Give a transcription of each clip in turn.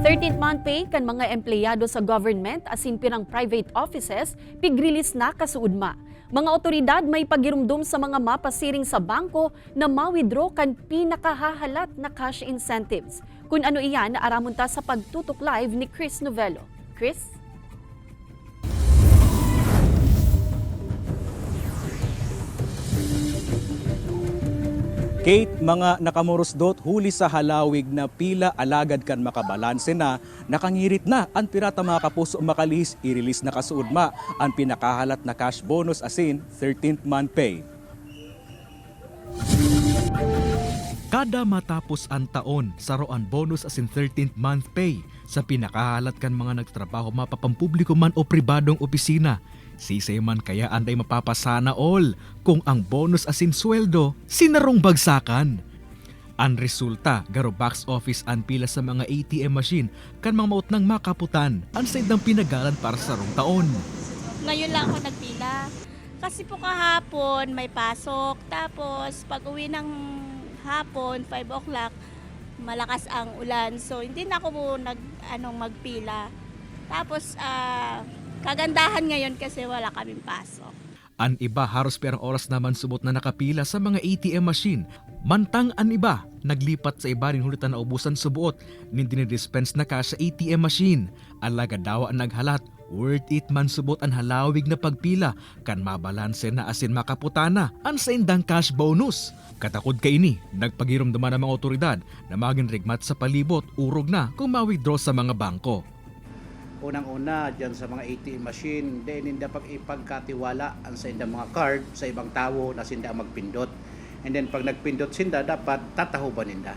13th month pay kan mga empleyado sa government asin pirang private offices pig-release na kasuudma. Mga otoridad may pagirumdum sa mga mapasiring sa bangko na ma-withdraw kan pinakahahalat na cash incentives. Kung ano iyan, naaramon ta sa pagtutok live ni Chris Novello. Chris? Kate, mga nakamurusdot huli sa halawig na pila alagad kan makabalanse na, nakangirit na ang pirata mga kapuso makalihis, i-release na kasuudma ang pinakahalat na cash bonus asin 13th month pay. Kada matapos ang taon, saroan bonus asin 13th month pay sa pinakahalat kan mga nagtrabaho mapapampubliko man o pribadong opisina. Sisay man kaya anday mapapasana all kung ang bonus asin sweldo sinarong bagsakan. Ang resulta, garo box office ang pila sa mga ATM machine kan mga maut ng makaputan ang saydang pinagalan para sa rong taon. Ngayon lang ako nagpila. Kasi po kahapon may pasok. Tapos pag uwi ng hapon, 5 o'clock, malakas ang ulan. So hindi na ako po magpila. Tapos kagandahan ngayon kasi wala kaming pasok. An iba haros perang oras naman subot na nakapila sa mga ATM machine. Mantang an iba naglipat sa iba rin hulitan na ubusan subuot nin dinidispense na cash sa ATM machine. Alaga daw ang naghalat, worth it man subot ang halawig na pagpila kan mabalanse na asin makaputana ang sa indang cash bonus. Katakod kay ini, nagpagiramdaman ng mga otoridad na maging rigmat sa palibot, urog na kung ma-withdraw sa mga bangko. Unang-una dyan sa mga ATM machine, hindi pag ipagkatiwala ang sa mga card sa ibang tao na sinda magpindot. And then pag nagpindot sinda, dapat tatahuban ninda.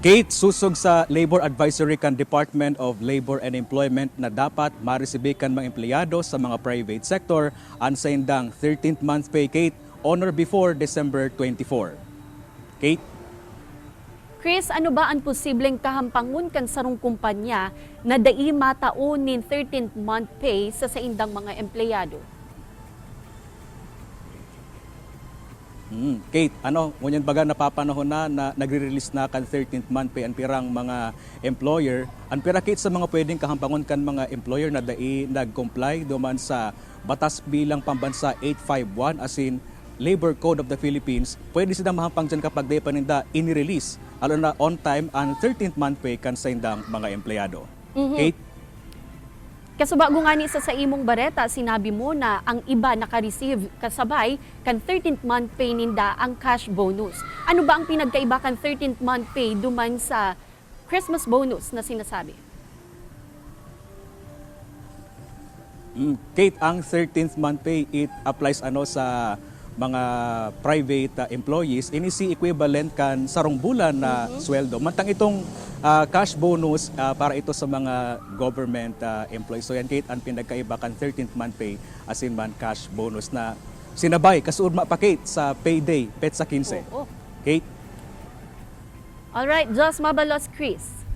Kate, susog sa Labor Advisory kan Department of Labor and Employment na dapat maresibe kan mga empleyado sa mga private sector ang sa indang 13th month pay, Kate, on or before December 24. Kate? Chris, ano ba ang posibleng kahampangon kan sarong kumpanya na dai mataon nin 13th month pay sa indang mga empleyado? Kate, ngunyan baga napapanahon na nagre-release na kan 13th month pay ang pirang mga employer. Ang pira, Kate, sa mga pwedeng kahampangon kan mga employer na dai nag-comply duman sa Batas Bilang Pambansa 851 asin Labor Code of the Philippines, pwede sila mahampang dyan kapag di pa ninda in-release alo na on time ang 13th month pay kan sa indang mga empleyado. Kate? Kasubago nga ni sa imong bareta, sinabi mo na ang iba naka-receive kasabay kan 13th month pay ninda ang cash bonus. Ano ba ang pinagkaiba kan 13th month pay duman sa Christmas bonus na sinasabi? Kate, ang 13th month pay, it applies sa mga private employees, inisi equivalent kan sarong bulan na sweldo. Mantang itong cash bonus para ito sa mga government employees. So yan, Kate, ang pinagkaiba kan 13th month pay asin man cash bonus na sinabay kasuurma pa, Kate, sa payday, petsa 15. Kate? Alright, Jos Mabalos, Chris.